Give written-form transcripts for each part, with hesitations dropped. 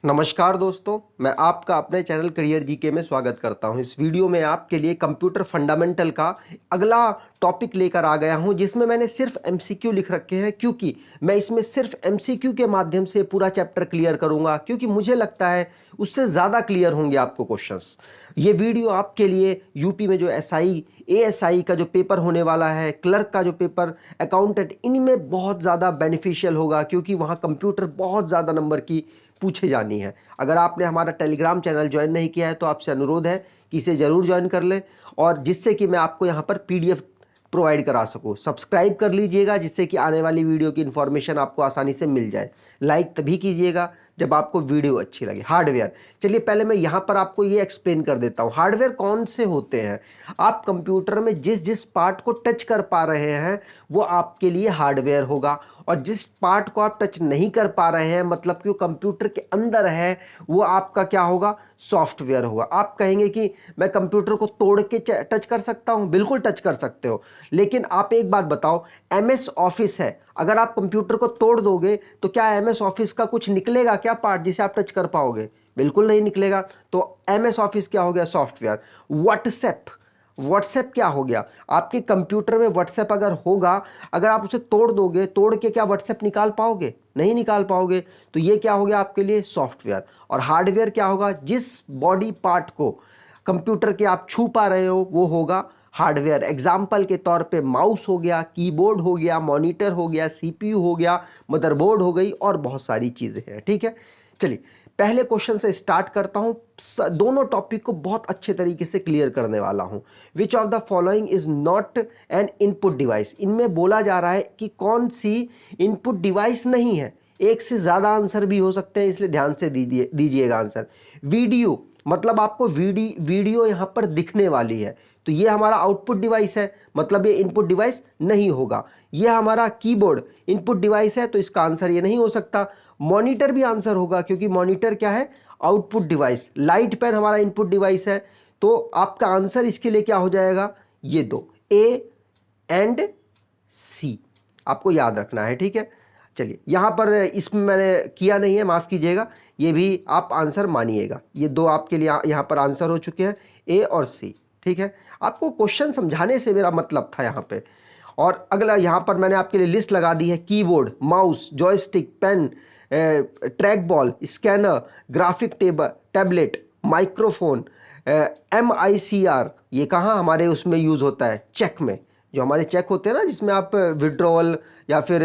नमस्कार दोस्तों, मैं आपका अपने चैनल करियर जीके में स्वागत करता हूं। इस वीडियो में आपके लिए कंप्यूटर फंडामेंटल का अगला टॉपिक लेकर आ गया हूं, जिसमें मैंने सिर्फ एमसीक्यू लिख रखे हैं, क्योंकि मैं इसमें सिर्फ एमसीक्यू के माध्यम से पूरा चैप्टर क्लियर करूंगा, क्योंकि मुझे लगता है उससे ज़्यादा क्लियर होंगे आपको क्वेश्चंस। ये वीडियो आपके लिए यूपी में जो एसआई एएसआई का जो पेपर होने वाला है, क्लर्क का जो पेपर, अकाउंटेंट, इनमें बहुत ज़्यादा बेनिफिशियल होगा, क्योंकि वहाँ कंप्यूटर बहुत ज़्यादा नंबर की पूछे जानी है। अगर आपने हमारा टेलीग्राम चैनल ज्वाइन नहीं किया है तो आपसे अनुरोध है कि इसे ज़रूर ज्वाइन कर लें, और जिससे कि मैं आपको यहाँ पर पीडीएफ प्रोवाइड करा सकूँ। सब्सक्राइब कर लीजिएगा, जिससे कि आने वाली वीडियो की इन्फॉर्मेशन आपको आसानी से मिल जाए। लाइक तभी कीजिएगा जब आपको वीडियो अच्छी लगे। हार्डवेयर, चलिए पहले मैं यहाँ पर आपको ये एक्सप्लेन कर देता हूँ हार्डवेयर कौन से होते हैं। आप कंप्यूटर में जिस जिस पार्ट को टच कर पा रहे हैं वो आपके लिए हार्डवेयर होगा, और जिस पार्ट को आप टच नहीं कर पा रहे हैं, मतलब कि वो कंप्यूटर के अंदर है, वो आपका क्या होगा, सॉफ्टवेयर होगा। आप कहेंगे कि मैं कंप्यूटर को तोड़ के टच कर सकता हूँ, बिल्कुल टच कर सकते हो, लेकिन आप एक बात बताओ, एमएस ऑफिस है, अगर आप कंप्यूटर को तोड़ दोगे तो क्या एमएस ऑफिस का कुछ निकलेगा क्या पार्ट जिसे आप टच कर पाओगे? बिल्कुल नहीं निकलेगा। तो एमएस ऑफिस क्या हो गया, सॉफ्टवेयर। व्हाट्सएप, व्हाट्सएप क्या हो गया, आपके कंप्यूटर में व्हाट्सएप अगर होगा, अगर आप उसे तोड़ दोगे, तोड़ के क्या व्हाट्सएप निकाल पाओगे? नहीं निकाल पाओगे। तो ये क्या हो गया आपके लिए, सॉफ्टवेयर। और हार्डवेयर क्या होगा, जिस बॉडी पार्ट को कंप्यूटर के आप छू पा रहे हो वो होगा हार्डवेयर। एग्जाम्पल के तौर पे माउस हो गया, कीबोर्ड हो गया, मॉनिटर हो गया, सीपीयू हो गया, मदरबोर्ड हो गई, और बहुत सारी चीज़ें हैं। ठीक है, चलिए पहले क्वेश्चन से स्टार्ट करता हूं। दोनों टॉपिक को बहुत अच्छे तरीके से क्लियर करने वाला हूं। विच of the following is not an input device, इनमें बोला जा रहा है कि कौन सी इनपुट डिवाइस नहीं है। एक से ज़्यादा आंसर भी हो सकते हैं, इसलिए ध्यान से दीजिएगा आंसर। वीडियो, मतलब आपको वीडियो यहाँ पर दिखने वाली है, तो ये हमारा आउटपुट डिवाइस है, मतलब ये इनपुट डिवाइस नहीं होगा। ये हमारा कीबोर्ड इनपुट डिवाइस है, तो इसका आंसर ये नहीं हो सकता। मॉनिटर भी आंसर होगा, क्योंकि मॉनिटर क्या है, आउटपुट डिवाइस। लाइट पेन हमारा इनपुट डिवाइस है, तो आपका आंसर इसके लिए क्या हो जाएगा, ये दो, ए एंड सी, आपको याद रखना है। ठीक है, चलिए यहाँ पर इसमें मैंने किया नहीं है, माफ़ कीजिएगा, ये भी आप आंसर मानिएगा। ये दो आपके लिए यहाँ पर आंसर हो चुके हैं, ए और सी। ठीक है, आपको क्वेश्चन समझाने से मेरा मतलब था यहाँ पे। और अगला यहाँ पर मैंने आपके लिए लिस्ट लगा दी है, keyboard, mouse, joystick, pen, track ball, scanner, graphic tablet, microphone, MICR, ये कहाँ हमारे उसमें यूज़ होता है, चेक में। जो हमारे चेक होते हैं ना, जिसमें आप विड्रॉवल या फिर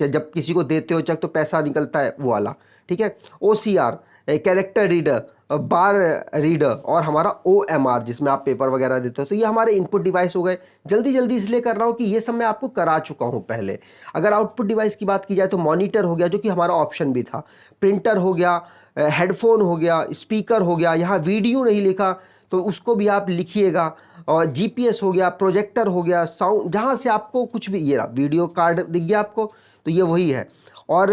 जब किसी को देते हो चेक तो पैसा निकलता है, वो वाला। ठीक है, OCR, कैरेक्टर रीडर, बार रीडर, और हमारा OMR, जिसमें आप पेपर वगैरह देते हो। तो ये हमारे इनपुट डिवाइस हो गए। जल्दी जल्दी इसलिए कर रहा हूँ कि ये सब मैं आपको करा चुका हूँ पहले। अगर आउटपुट डिवाइस की बात की जाए तो मॉनिटर हो गया, जो कि हमारा ऑप्शन भी था, प्रिंटर हो गया, हेडफोन हो गया, स्पीकर हो गया, यहाँ वीडियो नहीं लिखा तो उसको भी आप लिखिएगा, और जीपीएस हो गया, प्रोजेक्टर हो गया, साउंड, जहाँ से आपको कुछ भी, ये रहा वीडियो कार्ड दिख गया आपको, तो ये वही है। और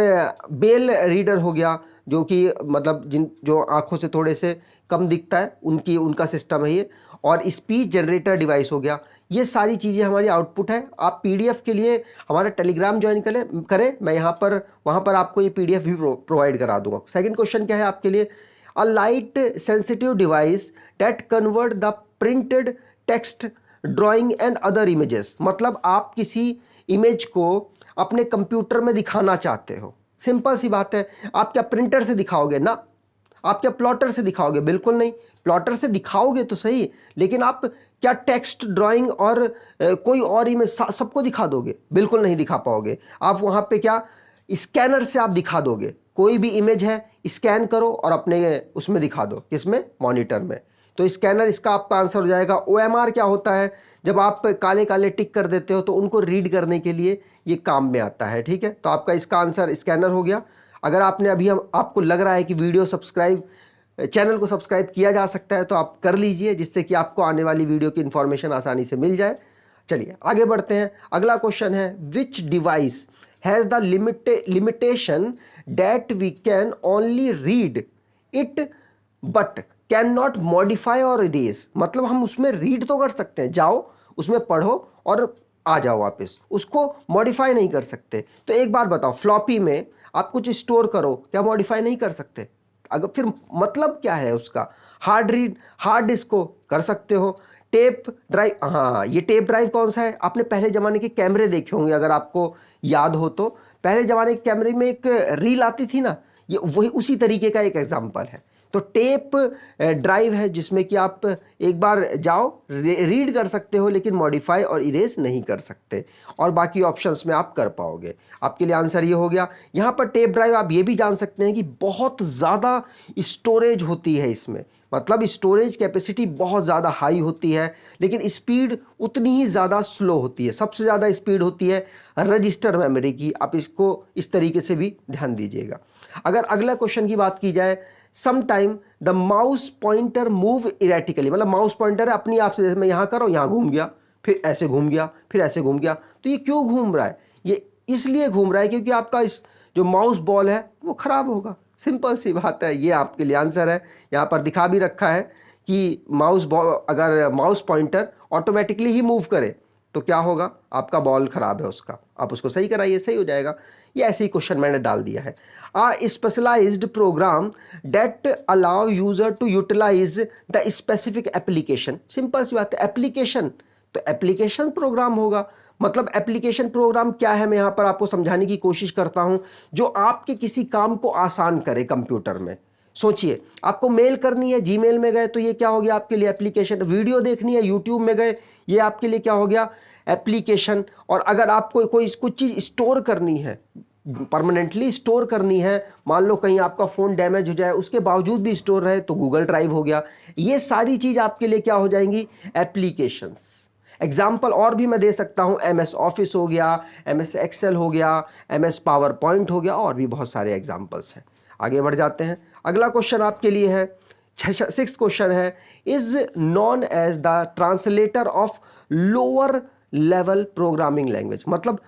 बेल रीडर हो गया, जो कि मतलब जो आंखों से थोड़े से कम दिखता है, उनका सिस्टम है ये। और स्पीच जनरेटर डिवाइस हो गया। ये सारी चीज़ें हमारी आउटपुट है। आप पीडीएफ के लिए हमारा टेलीग्राम ज्वाइन करें, मैं वहाँ पर आपको ये पीडीएफ भी प्रोवाइड करा दूंगा। सेकंड क्वेश्चन क्या है आपके लिए, a light sensitive device that convert the printed text, drawing and other images, मतलब आप किसी इमेज को अपने कंप्यूटर में दिखाना चाहते हो। सिंपल सी बात है, आप क्या प्रिंटर से दिखाओगे ना, आप क्या प्लॉटर से दिखाओगे? बिल्कुल नहीं। प्लॉटर से दिखाओगे तो सही, लेकिन आप क्या टेक्स्ट, ड्राइंग और कोई और इमेज सबको दिखा दोगे? बिल्कुल नहीं दिखा पाओगे। आप वहां पे क्या, स्कैनर से आप दिखा दोगे। कोई भी इमेज है, स्कैन करो और अपने उसमें दिखा दो, किसमें, मॉनिटर में। तो स्कैनर इसका आपका आंसर हो जाएगा। OMR क्या होता है, जब आप काले काले टिक कर देते हो तो उनको रीड करने के लिए ये काम में आता है। ठीक है, तो आपका इसका आंसर स्कैनर हो गया। अगर आपने अभी आपको लग रहा है कि चैनल को सब्सक्राइब किया जा सकता है तो आप कर लीजिए, जिससे कि आपको आने वाली वीडियो की इंफॉर्मेशन आसानी से मिल जाए। चलिए आगे बढ़ते हैं। अगला क्वेश्चन है, which device has the limitation that we can only read it but can not modify और इरेज, मतलब हम उसमें रीड तो कर सकते हैं, जाओ उसमें पढ़ो और आ जाओ वापस, उसको मॉडिफाई नहीं कर सकते। तो एक बात बताओ, फ्लॉपी में आप कुछ स्टोर करो, क्या मॉडिफाई नहीं कर सकते? अगर फिर मतलब क्या है उसका? हार्ड रीड, हार्ड डिस्क को कर सकते हो। टेप ड्राइव, हाँ ये टेप ड्राइव कौन सा है? आपने पहले ज़माने के कैमरे देखे होंगे, अगर आपको याद हो तो। पहले ज़माने के कैमरे में एक रील आती थी ना, ये वही उसी तरीके का एक एग्जाम्पल है। तो टेप ड्राइव है जिसमें कि आप एक बार जाओ रीड कर सकते हो, लेकिन मॉडिफाई और इरेज नहीं कर सकते, और बाकी ऑप्शंस में आप कर पाओगे। आपके लिए आंसर ये हो गया। यहाँ पर टेप ड्राइव आप ये भी जान सकते हैं कि बहुत ज़्यादा स्टोरेज होती है इसमें, मतलब स्टोरेज कैपेसिटी बहुत ज़्यादा हाई होती है, लेकिन स्पीड उतनी ही ज़्यादा स्लो होती है। सबसे ज़्यादा स्पीड होती है रजिस्टर मेमोरी की। आप इसको इस तरीके से भी ध्यान दीजिएगा। अगर अगला क्वेश्चन की बात की जाए, sometime the mouse pointer move erratically, मतलब माउस पॉइंटर है अपनी आप से, जैसे मैं यहाँ कर रहा हूँ, यहाँ घूम गया, फिर ऐसे घूम गया, फिर ऐसे घूम गया। तो ये क्यों घूम रहा है? ये इसलिए घूम रहा है क्योंकि आपका इस जो माउस बॉल है वो खराब होगा। सिंपल सी बात है, ये आपके लिए आंसर है। यहाँ पर दिखा भी रखा है कि माउस बॉल, अगर माउस पॉइंटर ऑटोमेटिकली ही मूव करे तो क्या होगा? आपका बॉल खराब है उसका, आप उसको सही कराइए, सही हो जाएगा। ये ऐसे ही क्वेश्चन मैंने डाल दिया है। Specialised program that allow user to utilise the specific application. Simple सी बात है, एप्लीकेशन तो एप्लीकेशन प्रोग्राम होगा। मतलब एप्लीकेशन प्रोग्राम क्या है, मैं यहाँ पर आपको समझाने की कोशिश करता हूँ। जो आपके किसी काम को आसान करे कंप्यूटर में। सोचिए, आपको मेल करनी है, जीमेल में गए तो ये क्या हो गया आपके लिए? एप्लीकेशन। वीडियो देखनी है, यूट्यूब में गए, ये आपके लिए क्या हो गया? एप्लीकेशन। और अगर आपको कोई कुछ चीज़ स्टोर करनी है, परमानेंटली स्टोर करनी है, मान लो कहीं आपका फ़ोन डैमेज हो जाए उसके बावजूद भी स्टोर रहे, तो गूगल ड्राइव हो गया। ये सारी चीज़ आपके लिए क्या हो जाएंगी? एप्लीकेशंस। एग्जाम्पल और भी मैं दे सकता हूँ, MS ऑफिस हो गया, MS एक्सेल हो गया, MS पावर पॉइंट हो गया, और भी बहुत सारे एग्जाम्पल्स हैं। आगे बढ़ जाते हैं। अगला क्वेश्चन आपके लिए है, 6th क्वेश्चन है, is known as the translator of lower level programming language. मतलब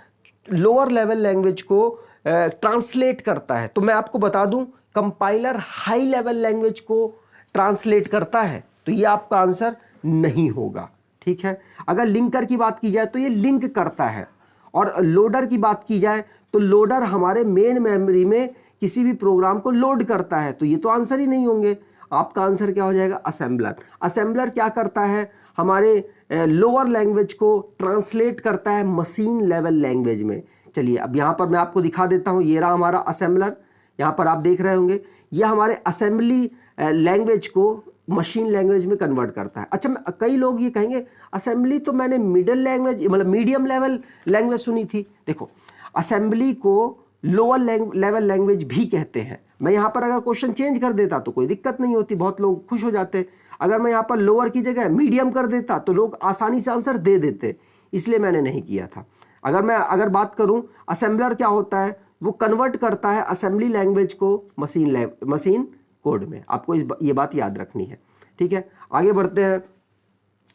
लोअर लेवल लैंग्वेज को ट्रांसलेट करता है। तो मैं आपको बता दूं, कंपाइलर हाई लेवल लैंग्वेज को ट्रांसलेट करता है, तो ये आपका आंसर नहीं होगा। ठीक है। अगर लिंकर की बात की जाए तो ये लिंक करता है, और लोडर की बात की जाए तो लोडर हमारे मेन मेमोरी में किसी भी प्रोग्राम को लोड करता है, तो ये तो आंसर ही नहीं होंगे। आपका आंसर क्या हो जाएगा? असेंबलर। असेंबलर क्या करता है? हमारे लोअर लैंग्वेज को ट्रांसलेट करता है मशीन लेवल लैंग्वेज में। चलिए अब यहाँ पर मैं आपको दिखा देता हूँ, ये रहा हमारा असेंबलर। यहाँ पर आप देख रहे होंगे, ये हमारे असेंबली लैंग्वेज को मशीन लैंग्वेज में कन्वर्ट करता है। अच्छा, कई लोग ये कहेंगे असेंबली तो मैंने मिडिल लैंग्वेज, मतलब मीडियम लेवल लैंग्वेज सुनी थी। देखो, असेंबली को लोअर लेवल लैंग्वेज भी कहते हैं। मैं यहाँ पर अगर क्वेश्चन चेंज कर देता तो कोई दिक्कत नहीं होती, बहुत लोग खुश हो जाते। अगर मैं यहाँ पर लोअर की जगह मीडियम कर देता तो लोग आसानी से आंसर दे देते, इसलिए मैंने नहीं किया था। अगर बात करूँ, असेंबलर क्या होता है? वो कन्वर्ट करता है असेंबली लैंग्वेज को मशीन कोड में। आपको ये बात याद रखनी है। ठीक है, आगे बढ़ते हैं।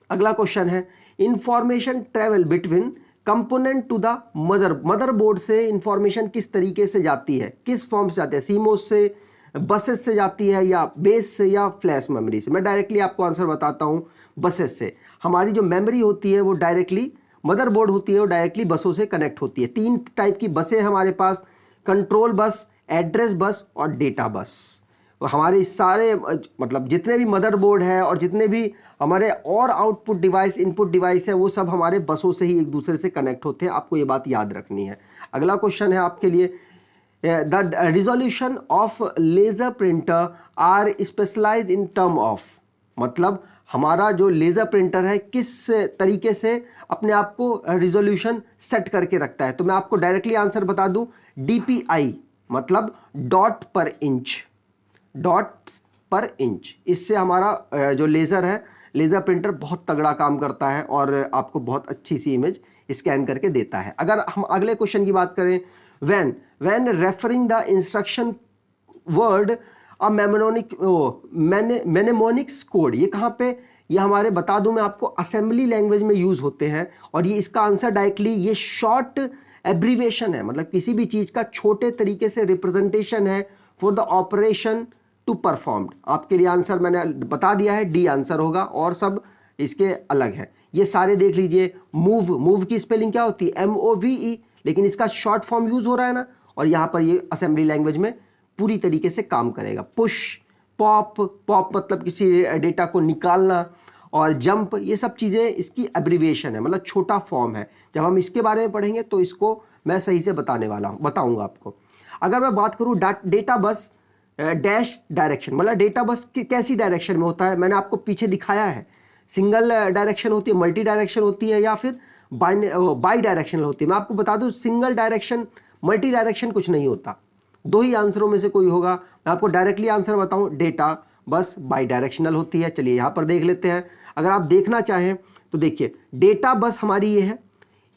अगला क्वेश्चन है, information travel between component to the motherboard से इंफॉर्मेशन किस तरीके से जाती है, किस फॉर्म से जाती है? सीमोस से, बसेस से जाती है, या बेस से, या फ्लैश मेमोरी से? मैं डायरेक्टली आपको आंसर बताता हूं, बसेस से। हमारी जो मेमोरी होती है वो डायरेक्टली, मदरबोर्ड होती है वो डायरेक्टली बसों से कनेक्ट होती है। 3 टाइप की बसें हमारे पास, कंट्रोल बस, एड्रेस बस और डेटा बस। हमारे सारे, मतलब जितने भी मदरबोर्ड है और जितने भी हमारे और आउटपुट डिवाइस, इनपुट डिवाइस है, वो सब हमारे बसों से ही एक दूसरे से कनेक्ट होते हैं। आपको ये बात याद रखनी है। अगला क्वेश्चन है आपके लिए, the resolution of laser printer are specialized in term of. मतलब हमारा जो लेजर प्रिंटर है किस तरीके से अपने आप को रिजोल्यूशन सेट करके रखता है? तो मैं आपको डायरेक्टली आंसर बता दूं, DPI, मतलब डॉट पर इंच, डॉट पर इंच। इससे हमारा जो लेज़र है, लेज़र प्रिंटर बहुत तगड़ा काम करता है और आपको बहुत अच्छी सी इमेज स्कैन करके देता है। अगर हम अगले क्वेश्चन की बात करें, when referring the instruction word a mnemonics code, ये कहाँ पे? ये हमारे, बता दूं मैं आपको, असेंबली लैंग्वेज में यूज होते हैं। और ये इसका आंसर डायरेक्टली, ये शॉर्ट एब्रीवेशन है, मतलब किसी भी चीज का छोटे तरीके से रिप्रेजेंटेशन है for the operation to performed. आपके लिए आंसर मैंने बता दिया है, डी आंसर होगा, और सब इसके अलग है। ये सारे देख लीजिए। मूव की स्पेलिंग क्या होती है? MOVE, लेकिन इसका शॉर्ट फॉर्म यूज हो रहा है ना, और यहाँ पर ये असेंबली लैंग्वेज में पूरी तरीके से काम करेगा। पुश, पॉप, पॉप मतलब किसी डेटा को निकालना, और जंप, ये सब चीज़ें इसकी एब्रिविएशन है, मतलब छोटा फॉर्म है। जब हम इसके बारे में पढ़ेंगे तो इसको मैं सही से बताऊंगा आपको। अगर मैं बात करूं डेटा बस डैश डायरेक्शन, मतलब डेटा बस कैसी डायरेक्शन में होता है, मैंने आपको पीछे दिखाया है। सिंगल डायरेक्शन होती है, मल्टी डायरेक्शन होती है, या फिर बाई डायरेक्शनल होती है। मैं आपको बता दूं, सिंगल डायरेक्शन, मल्टी डायरेक्शन कुछ नहीं होता, दो ही आंसरों में से कोई होगा। मैं आपको डायरेक्टली आंसर बताऊं, डेटा बस बाई डायरेक्शनल होती है। चलिए यहाँ पर देख लेते हैं। अगर आप देखना चाहें तो देखिए, डेटा बस हमारी ये है,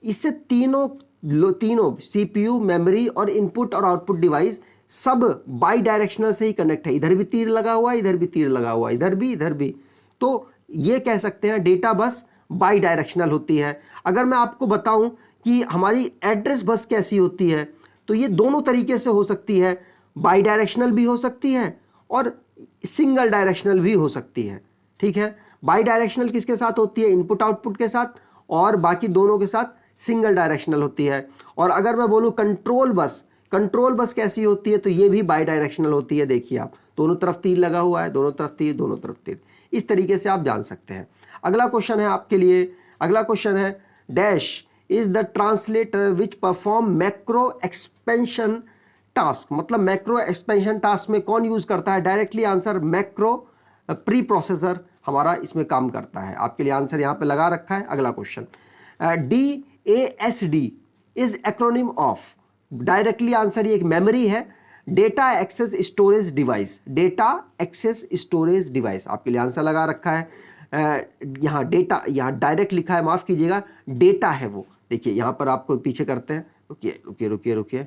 इससे तीनों सीपीयू, मेमोरी और इनपुट और आउटपुट डिवाइस सब बाई डायरेक्शनल से ही कनेक्ट है। इधर भी तीर लगा हुआ है, इधर भी तीर लगा हुआ है, इधर भी। तो ये कह सकते हैं डेटा बस बाई डायरेक्शनल होती है। अगर मैं आपको बताऊं कि हमारी एड्रेस बस कैसी होती है, तो ये दोनों तरीके से हो सकती है, बाई डायरेक्शनल भी हो सकती है और सिंगल डायरेक्शनल भी हो सकती है। ठीक है, बाई डायरेक्शनल किसके साथ होती है? इनपुट आउटपुट के साथ, और बाकी दोनों के साथ सिंगल डायरेक्शनल होती है। और अगर मैं बोलूं कंट्रोल बस कैसी होती है, तो ये भी बाई डायरेक्शनल होती है। देखिए आप, दोनों तरफ तीर लगा हुआ है, दोनों तरफ तीर, इस तरीके से आप जान सकते हैं। अगला क्वेश्चन है आपके लिए, अगला क्वेश्चन है, dash is the translator which perform macro expansion task. मतलब मैक्रो एक्सपेंशन टास्क में कौन यूज करता है? Directly answer, macro pre processor हमारा इसमें काम करता है। आपके लिए आंसर यहां पे लगा रखा है। अगला question, DASD is acronym of. Directly answer ये एक मेमोरी है, data access storage device. Data access storage device आपके लिए आंसर लगा रखा है। यहाँ डेटा, यहाँ डायरेक्ट लिखा है, माफ कीजिएगा, डेटा है वो। देखिए यहाँ पर आपको पीछे करते हैं, रुकिए,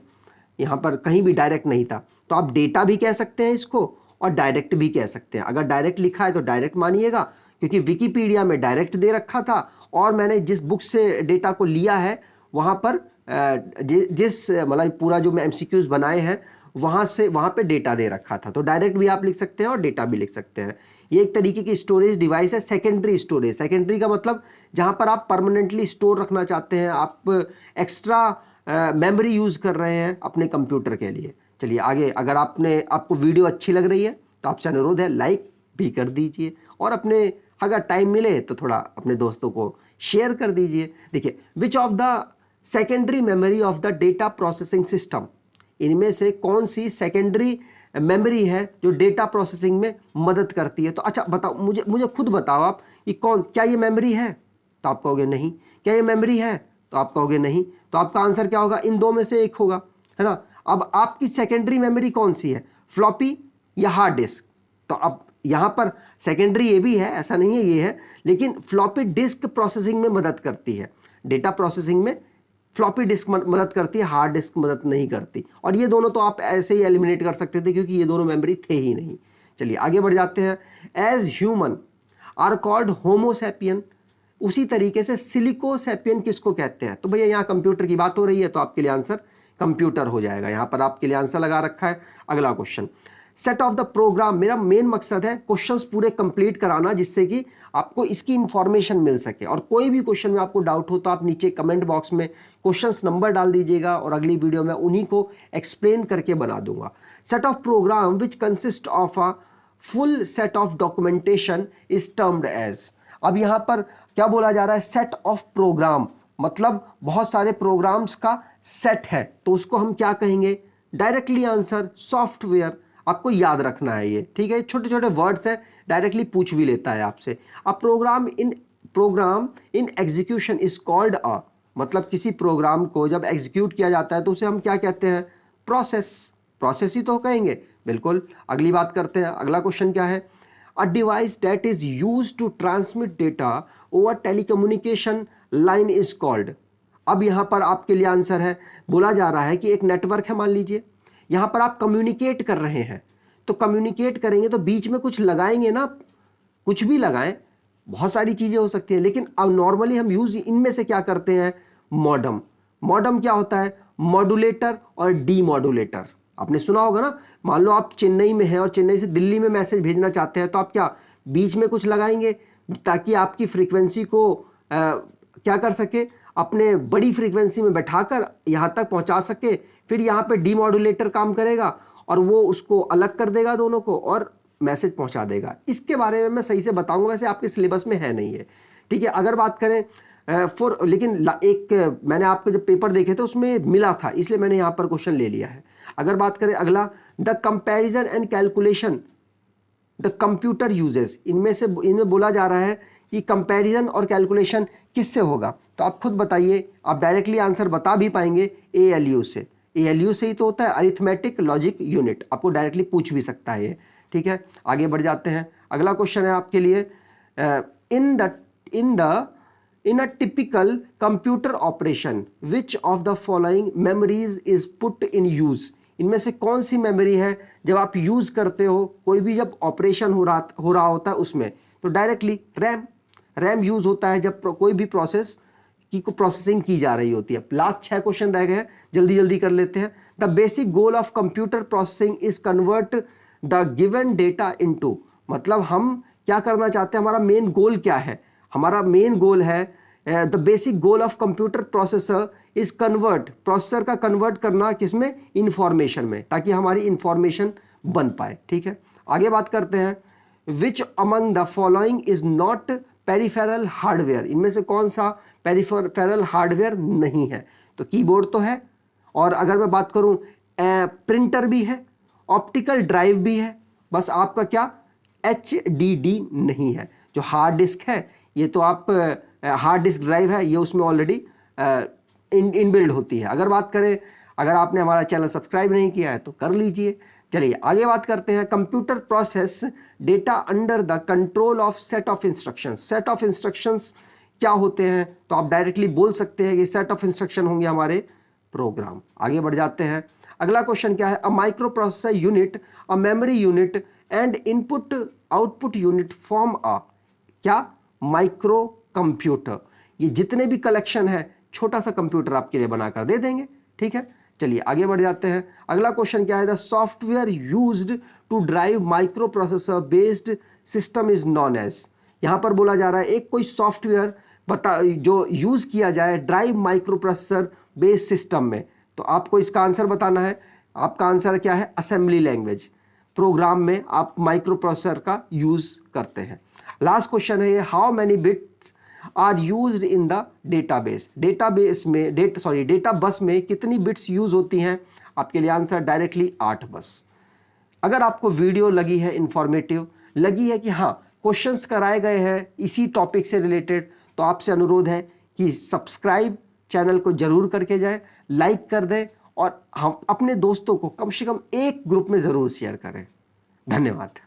यहाँ पर कहीं भी डायरेक्ट नहीं था, तो आप डेटा भी कह सकते हैं इसको और डायरेक्ट भी कह सकते हैं। अगर डायरेक्ट लिखा है तो डायरेक्ट मानिएगा, क्योंकि विकिपीडिया में डायरेक्ट दे रखा था, और मैंने जिस बुक से डेटा को लिया है वहाँ पर जिस मतलब पूरा जो मैं MCQs बनाए हैं वहाँ पे डेटा दे रखा था। तो डायरेक्ट भी आप लिख सकते हैं और डेटा भी लिख सकते हैं। ये एक तरीके की स्टोरेज डिवाइस है। सेकेंडरी स्टोरेज, सेकेंडरी का मतलब जहाँ पर आप परमानेंटली स्टोर रखना चाहते हैं, आप एक्स्ट्रा मेमोरी यूज़ कर रहे हैं अपने कंप्यूटर के लिए। चलिए आगे, अगर आपको वीडियो अच्छी लग रही है तो आपसे अनुरोध है लाइक भी कर दीजिए, और अपने अगर टाइम मिले तो थोड़ा अपने दोस्तों को शेयर कर दीजिए। देखिए, विच of the secondary memory of the data processing system, इनमें से कौन सी सेकेंडरी मेमोरी है जो डेटा प्रोसेसिंग में मदद करती है? तो अच्छा बताओ, मुझे खुद बताओ आप कि क्या ये मेमोरी है? तो आप कहोगे नहीं। क्या ये मेमोरी है? तो आप कहोगे नहीं। तो आपका आंसर क्या होगा? इन दो में से एक होगा, है ना। अब आपकी सेकेंडरी मेमोरी कौन सी है, फ्लॉपी या हार्ड डिस्क? तो अब यहाँ पर सेकेंडरी ये भी है, ऐसा नहीं है ये है, लेकिन फ्लॉपी डिस्क प्रोसेसिंग में मदद करती है। डेटा प्रोसेसिंग में फ्लॉपी डिस्क मदद करती है, हार्ड डिस्क मदद नहीं करती। और ये दोनों तो आप ऐसे ही एलिमिनेट कर सकते थे, क्योंकि ये दोनों मेमोरी थे ही नहीं। चलिए आगे बढ़ जाते हैं। As human are called homo sapien, उसी तरीके से सिलिकोसैपियन किसको कहते हैं? तो भैया यहाँ कंप्यूटर की बात हो रही है, तो आपके लिए आंसर कंप्यूटर हो जाएगा। यहाँ पर आपके लिए आंसर लगा रखा है। अगला question, set of the program. मेरा मेन मकसद है क्वेश्चंस पूरे कंप्लीट कराना, जिससे कि आपको इसकी इंफॉर्मेशन मिल सके। और कोई भी क्वेश्चन में आपको डाउट हो तो आप नीचे कमेंट बॉक्स में क्वेश्चंस नंबर डाल दीजिएगा, और अगली वीडियो में उन्हीं को एक्सप्लेन करके बना दूंगा। Set of program which consist of a full set of documentation is termed as. अब यहाँ पर क्या बोला जा रहा है? सेट ऑफ प्रोग्राम, मतलब बहुत सारे प्रोग्राम्स का सेट है, तो उसको हम क्या कहेंगे? Directly answer software. आपको याद रखना है ये, ठीक है। छोटे छोटे वर्ड्स हैं, डायरेक्टली पूछ भी लेता है आपसे। अब program in execution is called a, मतलब किसी प्रोग्राम को जब एग्जीक्यूट किया जाता है तो उसे हम क्या कहते हैं? प्रोसेस ही तो कहेंगे, बिल्कुल। अगली बात करते हैं। अगला क्वेश्चन क्या है? A device that is used to transmit data over telecommunication line is called. अब यहां पर आपके लिए आंसर है, बोला जा रहा है कि एक नेटवर्क है, मान लीजिए यहां पर आप कम्युनिकेट कर रहे हैं, तो कम्युनिकेट करेंगे तो बीच में कुछ लगाएंगे ना, कुछ भी लगाएं, बहुत सारी चीजें हो सकती है, लेकिन अब नॉर्मली हम यूज इनमें से क्या करते हैं? मॉडम। मॉडम क्या होता है? मॉड्यूलेटर और डीमॉड्यूलेटर। आपने सुना होगा ना, मान लो आप चेन्नई में हैं और चेन्नई से दिल्ली में मैसेज भेजना चाहते हैं, तो आप क्या बीच में कुछ लगाएंगे ताकि आपकी फ्रीक्वेंसी को क्या कर सके? अपने बड़ी फ्रीक्वेंसी में बैठाकर यहां तक पहुंचा सके। फिर यहां पे डीमॉड्यूलेटर काम करेगा, और वो उसको अलग कर देगा दोनों को और मैसेज पहुंचा देगा। इसके बारे में मैं सही से बताऊंगा, वैसे आपके सिलेबस में है नहीं है, ठीक है। अगर बात करें लेकिन एक मैंने आपके जब पेपर देखे थे उसमें मिला था, इसलिए मैंने यहाँ पर क्वेश्चन ले लिया है। अगर बात करें अगला, the comparison and calculation the computer uses, इनमें बोला जा रहा है कि कंपैरिजन और कैलकुलेशन किससे होगा, तो आप खुद बताइए। आप डायरेक्टली आंसर बता भी पाएंगे ALU से, ALU से ही तो होता है, अरिथमेटिक लॉजिक यूनिट, आपको डायरेक्टली पूछ भी सकता है ये, ठीक है। आगे बढ़ जाते हैं। अगला क्वेश्चन है आपके लिए, in a typical computer operation which of the following memories is put in use, इनमें से कौन सी मेमोरी है जब आप यूज करते हो, कोई भी जब ऑपरेशन हो रहा होता है उसमें, तो डायरेक्टली रैम यूज होता है जब कोई भी प्रोसेस की प्रोसेसिंग की जा रही होती है। लास्ट 6 क्वेश्चन रह गए हैं, जल्दी जल्दी कर लेते हैं। The basic goal of computer processing is convert the given data into, मतलब हम क्या करना चाहते हैं, हमारा मेन गोल क्या है, हमारा मेन गोल है the basic goal of computer processor is convert, processor का कन्वर्ट करना किसमें, इंफॉर्मेशन में, ताकि हमारी इंफॉर्मेशन बन पाए, ठीक है। आगे बात करते हैं, which among the following is not peripheral hardware, इनमें से कौन सा पेरिफेरल हार्डवेयर नहीं है, तो कीबोर्ड तो है, और अगर मैं बात करूं प्रिंटर भी है, ऑप्टिकल ड्राइव भी है, बस आपका क्या HDD नहीं है। जो हार्ड डिस्क है ये तो आप हार्ड डिस्क ड्राइव है, ये उसमें ऑलरेडी इनबिल्ड होती है। अगर बात करें, अगर आपने हमारा चैनल सब्सक्राइब नहीं किया है तो कर लीजिए। चलिए आगे बात करते हैं, computer process data under the control of set of instructions, set of instructions क्या होते हैं, तो आप डायरेक्टली बोल सकते हैं कि सेट ऑफ इंस्ट्रक्शन होंगे हमारे प्रोग्राम। आगे बढ़ जाते हैं, अगला क्वेश्चन क्या है, a micro processor unit, a memory unit and input output unit form a, क्या, माइक्रो कंप्यूटर। ये जितने भी कलेक्शन है छोटा सा कंप्यूटर आपके लिए बनाकर दे देंगे, ठीक है। चलिए आगे बढ़ जाते हैं, अगला क्वेश्चन क्या है, the software used to drive micro processor based system is known as, यहां पर बोला जा रहा है एक कोई सॉफ्टवेयर जो यूज किया जाए drive micro processor based system में, तो आपको इसका आंसर बताना है। आपका आंसर क्या है, असेंबली लैंग्वेज, प्रोग्राम में आप माइक्रो प्रोसेसर का यूज करते हैं। लास्ट क्वेश्चन है ये, how many bits are used in the database, data bus में कितनी बिट्स यूज होती हैं, आपके लिए आंसर डायरेक्टली 8 बस। अगर आपको वीडियो लगी है इंफॉर्मेटिव, लगी है कि हाँ क्वेश्चंस कराए गए हैं इसी टॉपिक से रिलेटेड, तो आपसे अनुरोध है कि सब्सक्राइब चैनल को जरूर करके जाएं, लाइक कर दें और हम अपने दोस्तों को कम से कम एक ग्रुप में जरूर शेयर करें। धन्यवाद।